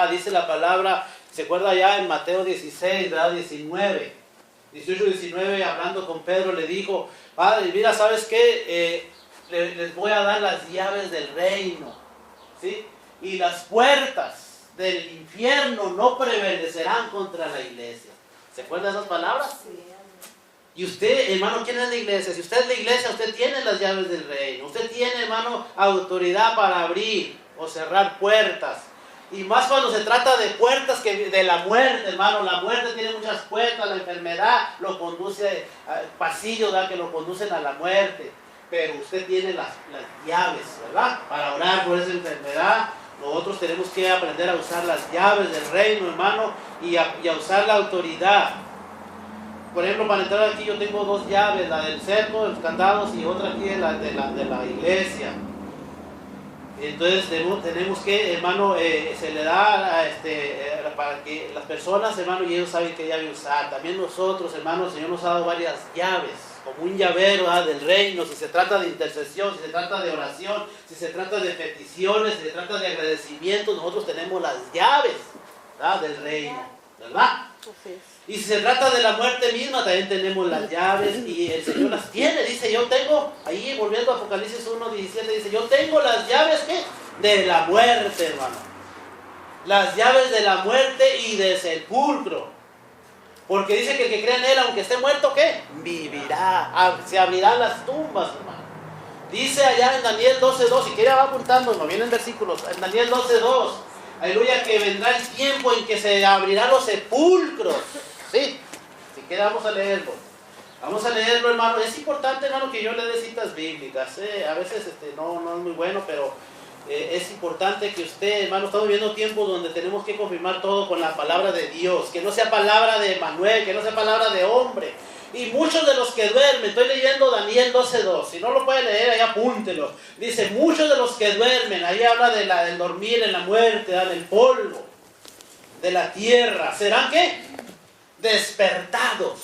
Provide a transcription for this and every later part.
Dice la palabra, se acuerda ya en Mateo 16, ¿verdad? 19, 18, 19, hablando con Pedro, le dijo: Padre, mira, ¿sabes qué? Les voy a dar las llaves del reino, ¿sí? Y las puertas del infierno no prevalecerán contra la iglesia. ¿Se acuerda de esas palabras? Sí. Y usted, hermano, ¿quién es la iglesia? Si usted es la iglesia, usted tiene las llaves del reino. Usted tiene, hermano, autoridad para abrir o cerrar puertas. Y más cuando se trata de puertas que de la muerte, hermano. La muerte tiene muchas puertas, la enfermedad lo conduce a pasillos, ¿verdad?, que lo conducen a la muerte. Pero usted tiene las llaves, ¿verdad?, para orar por esa enfermedad. Nosotros tenemos que aprender a usar las llaves del reino, hermano, y a usar la autoridad. Por ejemplo, para entrar aquí yo tengo dos llaves, la del cerco, de los candados, y otra aquí de la iglesia. Entonces tenemos que, hermano, se le da para que las personas, hermano, y ellos saben qué llave usar. También nosotros, hermano, el Señor nos ha dado varias llaves, como un llavero, ¿verdad?, del reino. Si se trata de intercesión, si se trata de oración, si se trata de peticiones, si se trata de agradecimiento, nosotros tenemos las llaves, ¿verdad?, del reino, ¿verdad? Y si se trata de la muerte misma, también tenemos las llaves y el Señor las tiene. Dice, yo tengo, ahí volviendo a Apocalipsis 1:17, dice, yo tengo las llaves, ¿qué?, de la muerte, hermano. Las llaves de la muerte y del sepulcro. Porque dice que el que cree en Él, aunque esté muerto, ¿qué?, vivirá. Se abrirán las tumbas, hermano. Dice allá en Daniel 12:2, si quiere va apuntando, no vienen versículos, en Daniel 12:2. Aleluya, que vendrá el tiempo en que se abrirán los sepulcros. Sí, si quiere vamos a leerlo. Vamos a leerlo, hermano. Es importante, hermano, que yo le dé citas bíblicas. A veces no es muy bueno, pero es importante que usted, hermano, estamos viviendo tiempos donde tenemos que confirmar todo con la palabra de Dios. Que no sea palabra de Manuel, que no sea palabra de hombre. Y muchos de los que duermen, estoy leyendo Daniel 12:2, si no lo puede leer, ahí apúntelo. Dice, muchos de los que duermen, ahí habla del dormir en la muerte, del polvo, de la tierra. ¿Serán qué? Despertados.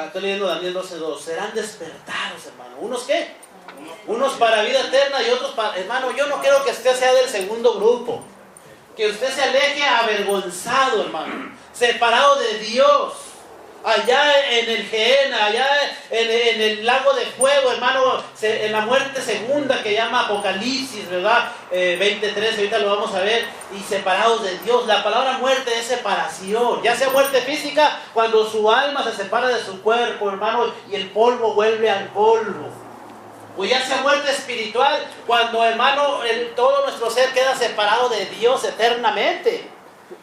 Estoy leyendo Daniel 12:2, serán despertados, hermano. ¿Unos qué? Unos para vida eterna y otros para... Hermano, yo no quiero que usted sea del segundo grupo. Que usted se aleje avergonzado, hermano, separado de Dios. Allá en el Gehenna, allá en el lago de fuego, hermano, en la muerte segunda que llama Apocalipsis, ¿verdad? 20:13, ahorita lo vamos a ver. Y separados de Dios. La palabra muerte es separación. Ya sea muerte física, cuando su alma se separa de su cuerpo, hermano, y el polvo vuelve al polvo. O ya sea muerte espiritual, cuando, hermano, todo nuestro ser queda separado de Dios eternamente.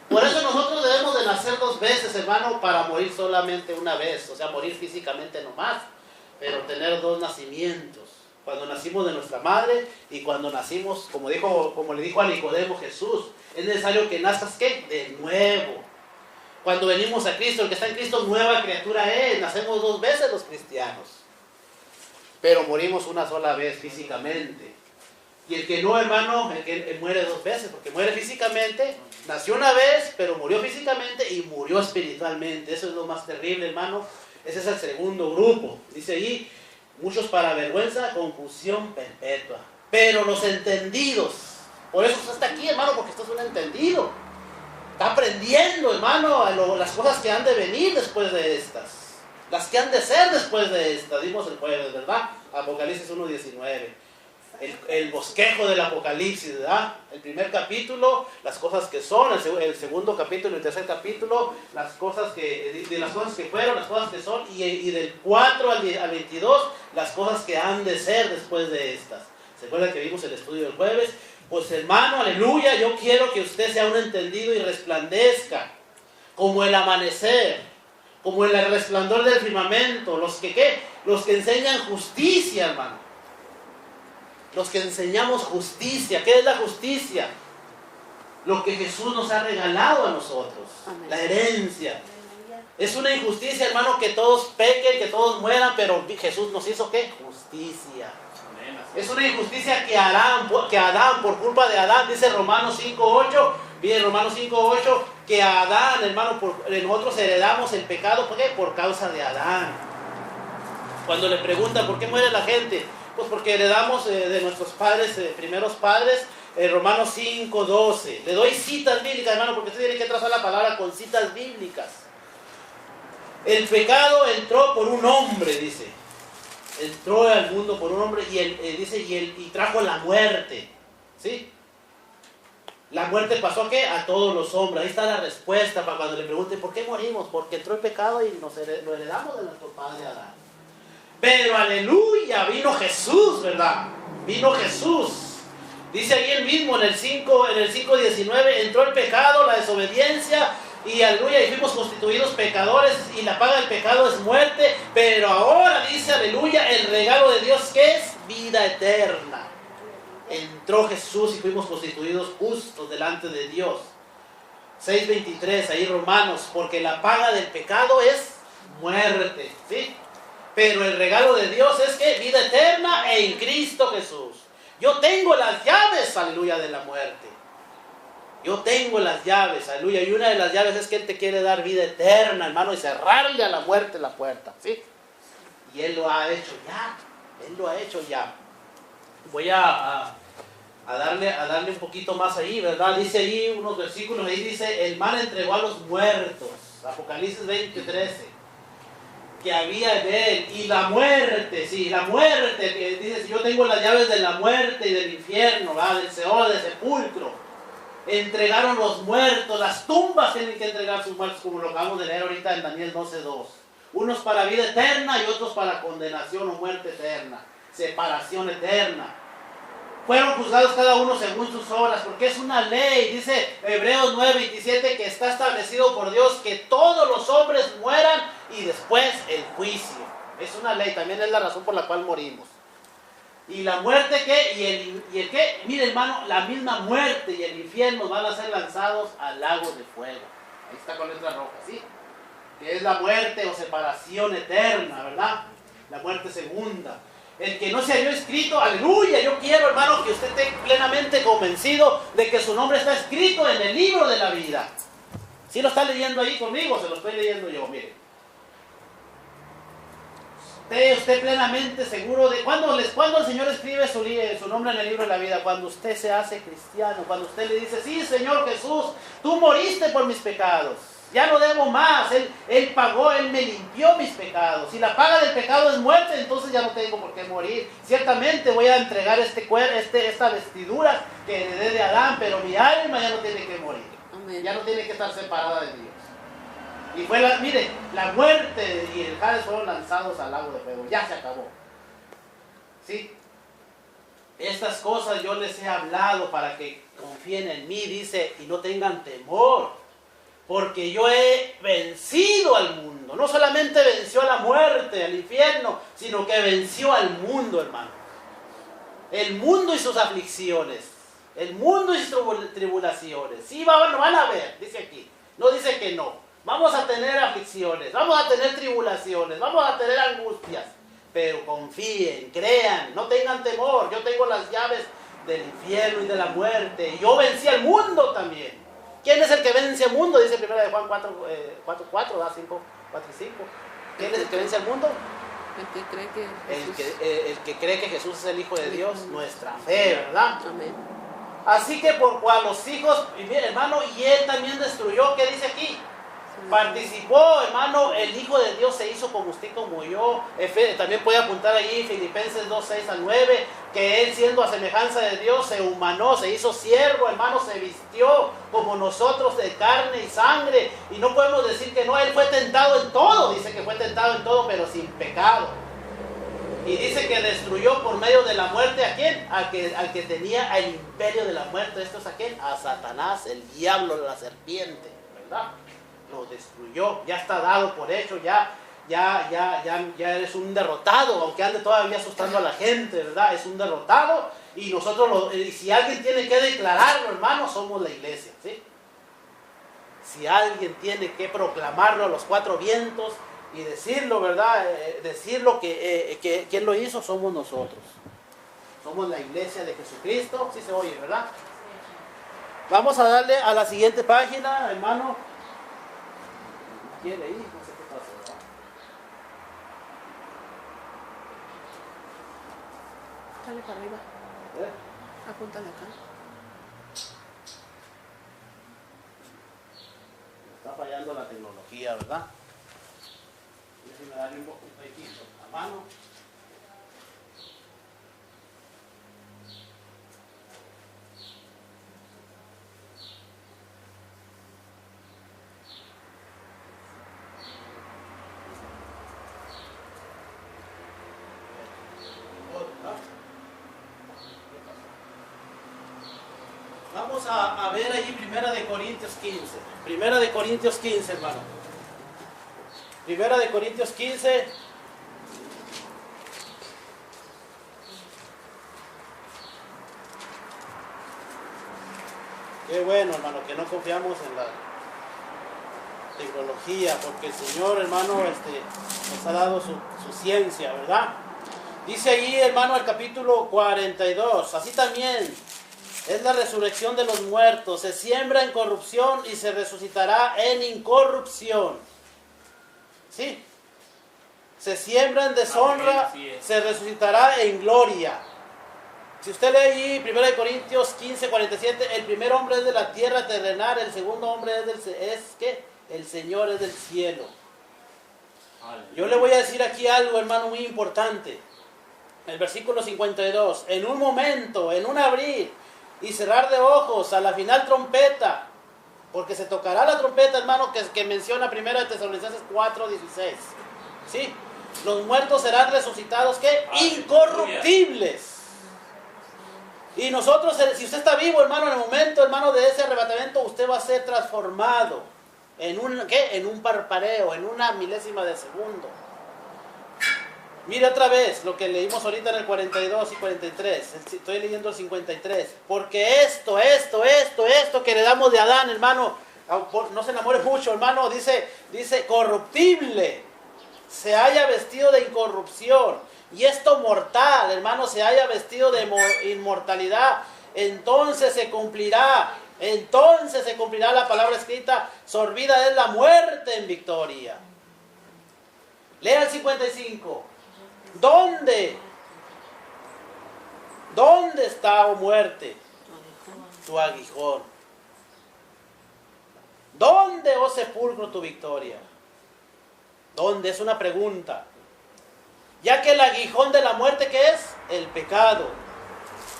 Por eso nosotros debemos de nacer dos veces, hermano, para morir solamente una vez. O sea, morir físicamente nomás, pero tener dos nacimientos. Cuando nacimos de nuestra madre y cuando nacimos, como le dijo a Nicodemo Jesús, es necesario que nazcas, ¿qué?, de nuevo. Cuando venimos a Cristo, el que está en Cristo, nueva criatura es. Nacemos dos veces los cristianos, pero morimos una sola vez físicamente. Y el que no, hermano, el que muere dos veces, porque muere físicamente, nació una vez, pero murió físicamente y murió espiritualmente. Eso es lo más terrible, hermano. Ese es el segundo grupo. Dice ahí, muchos para vergüenza, confusión perpetua. Pero los entendidos, por eso usted está aquí, hermano, porque usted es un entendido. Está aprendiendo, hermano, las cosas que han de venir después de estas. Las que han de ser después de estas. Dimos el jueves, ¿verdad? Apocalipsis 1:19. El bosquejo del Apocalipsis, ¿verdad? El primer capítulo, las cosas que son, el segundo capítulo y el tercer capítulo, las cosas que fueron, las cosas que son, y del 4 al 22, las cosas que han de ser después de estas. ¿Se acuerdan que vimos el estudio del jueves? Pues, hermano, aleluya, yo quiero que usted sea un entendido y resplandezca como el amanecer, como el resplandor del firmamento. Los que enseñan justicia, hermano. Los que enseñamos justicia. ¿Qué es la justicia? Lo que Jesús nos ha regalado a nosotros. Amén. La herencia. Es una injusticia, hermano, que todos pequen, que todos mueran, pero Jesús nos hizo ¿qué? Justicia. Amén. Es una injusticia que Adán, por culpa de Adán, dice Romanos 5:8, bien, Romanos 5:8, que Adán, hermano, nosotros heredamos el pecado, ¿por qué? Por causa de Adán. Cuando le preguntan, ¿por qué muere la gente? Pues porque heredamos de nuestros padres, primeros padres, Romanos 5:12. Le doy citas bíblicas, hermano, porque usted tiene que trazar la palabra con citas bíblicas. El pecado entró por un hombre, dice. Entró al mundo por un hombre y trajo la muerte. ¿Sí? La muerte pasó ¿a qué? A todos los hombres. Ahí está la respuesta para cuando le pregunten ¿por qué morimos? Porque entró el pecado y lo heredamos de nuestro padre Adán. Pero aleluya, vino Jesús, ¿verdad? Vino Jesús. Dice ahí el mismo en el 5:19, entró el pecado, la desobediencia, y aleluya, y fuimos constituidos pecadores, y la paga del pecado es muerte, pero ahora dice aleluya, el regalo de Dios que es vida eterna. Entró Jesús y fuimos constituidos justos delante de Dios. 6:23, ahí Romanos, porque la paga del pecado es muerte, ¿sí? Pero el regalo de Dios es que vida eterna en Cristo Jesús. Yo tengo las llaves, aleluya, de la muerte. Yo tengo las llaves, aleluya. Y una de las llaves es que Él te quiere dar vida eterna, hermano, y cerrarle a la muerte la puerta, ¿sí? Y Él lo ha hecho ya. Él lo ha hecho ya. Voy a darle un poquito más ahí, ¿verdad? Dice ahí unos versículos, ahí dice, el mal entregó a los muertos. Apocalipsis 20:13. Que había de él, y la muerte, sí, la muerte, que dice, yo tengo las llaves de la muerte y del infierno, ¿verdad? Del Seol, del sepulcro. Entregaron los muertos, las tumbas tienen que entregar sus muertos, como lo acabamos de leer ahorita en Daniel 12:2. Unos para vida eterna y otros para condenación o muerte eterna, separación eterna. Fueron juzgados cada uno según sus obras, porque es una ley, dice Hebreos 9:27, que está establecido por Dios que todos los hombres mueran y después el juicio. Es una ley, también es la razón por la cual morimos. ¿Y la muerte qué? ¿Y el qué? Mire, hermano, la misma muerte y el infierno van a ser lanzados al lago de fuego. Ahí está con letra roja, ¿sí? Que es la muerte o separación eterna, ¿verdad? La muerte segunda. El que no se halló escrito, aleluya, yo quiero, hermano, que usted esté plenamente convencido de que su nombre está escrito en el libro de la vida. ¿Sí lo está leyendo ahí conmigo? Se lo estoy leyendo yo, mire. Usted plenamente seguro de... ¿Cuándo el Señor escribe su nombre en el libro de la vida? Cuando usted se hace cristiano, cuando usted le dice, sí, Señor Jesús, tú moriste por mis pecados. Ya no debo más, Él pagó, Él me limpió mis pecados. Si la paga del pecado es muerte, entonces ya no tengo por qué morir. Ciertamente voy a entregar esta vestidura que heredé de Adán, pero mi alma ya no tiene que morir. Amén. Ya no tiene que estar separada de Dios. Y fue la muerte y el Hades fueron lanzados al lago de fuego. Ya se acabó. ¿Sí? Estas cosas yo les he hablado para que confíen en mí, dice, y no tengan temor. Porque yo he vencido al mundo. No solamente venció a la muerte, al infierno, sino que venció al mundo, hermano. El mundo y sus aflicciones. El mundo y sus tribulaciones. Sí, van a ver, dice aquí. No dice que no. Vamos a tener aflicciones, vamos a tener tribulaciones, vamos a tener angustias. Pero confíen, crean, no tengan temor. Yo tengo las llaves del infierno y de la muerte. Yo vencí al mundo también. ¿Quién es el que vence al mundo? Dice 1 de Juan 4:4, 5, 4 y 5. ¿Quién es el que vence al mundo? El que cree que Jesús... El que cree que Jesús es el Hijo de Dios, nuestra fe, ¿verdad? Amén. Así que por cual los hijos, y mire, hermano, y Él también destruyó, ¿qué dice aquí? Participó, hermano, el Hijo de Dios se hizo como usted, como yo. También puede apuntar ahí Filipenses 2:6-9, que Él siendo a semejanza de Dios se humanó, se hizo siervo, hermano, se vistió como nosotros de carne y sangre. Y no podemos decir que no, Él fue tentado en todo, dice que fue tentado en todo, pero sin pecado. Y dice que destruyó por medio de la muerte ¿a quién? Al que tenía el imperio de la muerte. ¿Esto es a quién? A Satanás, el diablo, la serpiente, ¿verdad? Lo destruyó, ya está dado por hecho, ya eres un derrotado, aunque ande todavía asustando a la gente, ¿verdad? Es un derrotado y nosotros, si alguien tiene que declararlo, hermano, somos la iglesia, ¿sí? Si alguien tiene que proclamarlo a los cuatro vientos y decirlo, ¿verdad? Decirlo que quien lo hizo somos nosotros. Somos la iglesia de Jesucristo, sí se oye, ¿verdad? Vamos a darle a la siguiente página, hermano. ¿Quiere ir? No sé qué pasa, ¿verdad? Dale para arriba. Apúntale acá. cambiando la tecnología, ¿verdad? Déjenme darle un poquito a mano. Vamos a ver ahí Primera de Corintios 15. Primera de Corintios 15, hermano. Primera de Corintios 15. Qué bueno, hermano, que no confiamos en la tecnología, porque el Señor, hermano, nos ha dado su ciencia, ¿verdad? Dice ahí, hermano, el capítulo 42. Así también es la resurrección de los muertos. Se siembra en corrupción y se resucitará en incorrupción. ¿Sí? Se siembra en deshonra, se resucitará en gloria. Si usted lee allí 1 Corintios 15, 47, el primer hombre es de la tierra terrenal, el segundo hombre el Señor es del cielo. Yo le voy a decir aquí algo, hermano, muy importante. El versículo 52, en un momento, en un abrir y cerrar de ojos, a la final trompeta, porque se tocará la trompeta, hermano, que menciona 1 Tesalonicenses 4:16. ¿Sí? Los muertos serán resucitados, ¿qué? Incorruptibles. Y nosotros, si usted está vivo, hermano, en el momento, hermano, de ese arrebatamiento, usted va a ser transformado en un parpadeo, en una milésima de segundo. Mire otra vez lo que leímos ahorita en el 42 y 43. Estoy leyendo el 53. Porque esto que le damos de Adán, hermano, no se enamore mucho, hermano, dice corruptible, se haya vestido de incorrupción. Y esto mortal, hermano, se haya vestido de inmortalidad. Entonces se cumplirá la palabra escrita, sorbida es la muerte en victoria. Lea el 55. ¿Dónde está, oh muerte, tu aguijón? ¿Dónde, oh sepulcro, tu victoria? ¿Dónde? Es una pregunta. Ya que el aguijón de la muerte, ¿qué es? El pecado.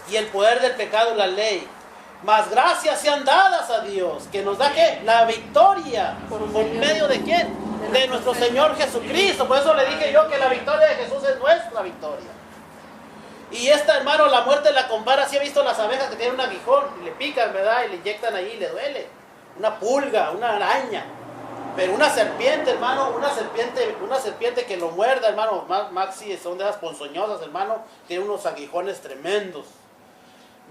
Y el poder del pecado, la ley. Mas gracias sean dadas a Dios, que nos da, ¿qué? La victoria. ¿Por medio de quién? De nuestro Señor Jesucristo. Por eso le dije yo que la victoria de Jesús es nuestra victoria. Y esta, hermano, la muerte la compara. Si he visto las abejas que tienen un aguijón y le pican, ¿verdad? Y le inyectan ahí y le duele. Una pulga, una araña. Pero una serpiente, hermano, una serpiente que lo muerda, hermano, Maxi, son de esas ponzoñosas, hermano, tiene unos aguijones tremendos.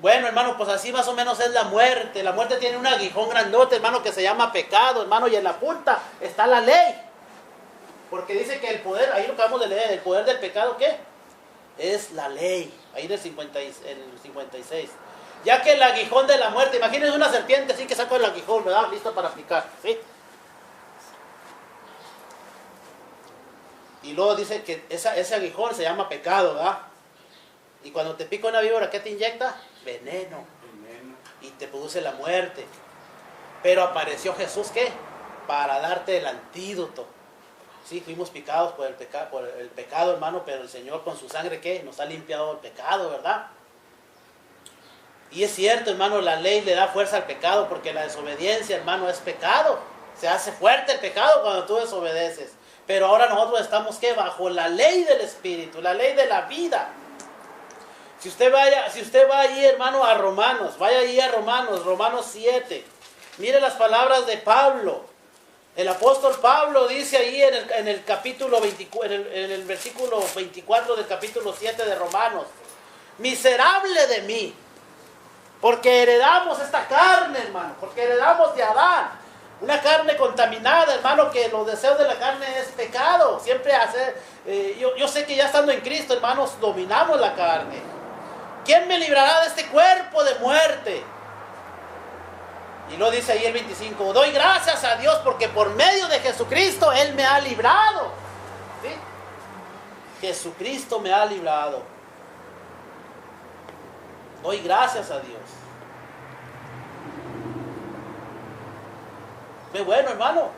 Bueno, hermano, pues así más o menos es la muerte. La muerte tiene un aguijón grandote, hermano, que se llama pecado, hermano, y en la punta está la ley. Porque dice que el poder, ahí lo acabamos de leer, el poder del pecado, ¿qué? Es la ley, ahí del 56. Ya que el aguijón de la muerte, imagínense una serpiente así que saca el aguijón, ¿verdad? Listo para picar, ¿sí? Y luego dice que ese aguijón se llama pecado, ¿verdad? Y cuando te pica una víbora, ¿qué te inyecta? Veneno. Y te produce la muerte. Pero apareció Jesús, ¿qué? Para darte el antídoto. Sí, fuimos picados por el pecado, hermano, pero el Señor con su sangre, ¿qué? Nos ha limpiado el pecado, ¿verdad? Y es cierto, hermano, la ley le da fuerza al pecado, porque la desobediencia, hermano, es pecado. Se hace fuerte el pecado cuando tú desobedeces. Pero ahora nosotros estamos, ¿qué? Bajo la ley del Espíritu, la ley de la vida. Si usted va allí, hermano, a Romanos, vaya allí a Romanos 7. Mire las palabras de Pablo. El apóstol Pablo dice ahí en el capítulo 24, en el versículo 24 del capítulo 7 de Romanos: miserable de mí, porque heredamos esta carne, hermano, porque heredamos de Adán. Una carne contaminada, hermano, que los deseos de la carne es pecado. Siempre yo sé que ya estando en Cristo, hermanos, dominamos la carne. ¿Quién me librará de este cuerpo de muerte? Y lo dice ahí el 25. Doy gracias a Dios porque por medio de Jesucristo Él me ha librado. ¿Sí? Jesucristo me ha librado. Doy gracias a Dios. Qué bueno, hermano.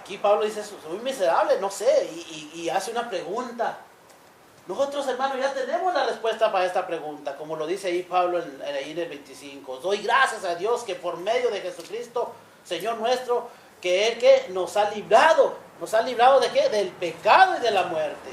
Aquí Pablo dice, soy miserable, no sé, y hace una pregunta. Nosotros, hermanos, ya tenemos la respuesta para esta pregunta, como lo dice ahí Pablo ahí en el 25. Doy gracias a Dios que por medio de Jesucristo, Señor nuestro, que Él que nos ha librado de qué? Del pecado y de la muerte.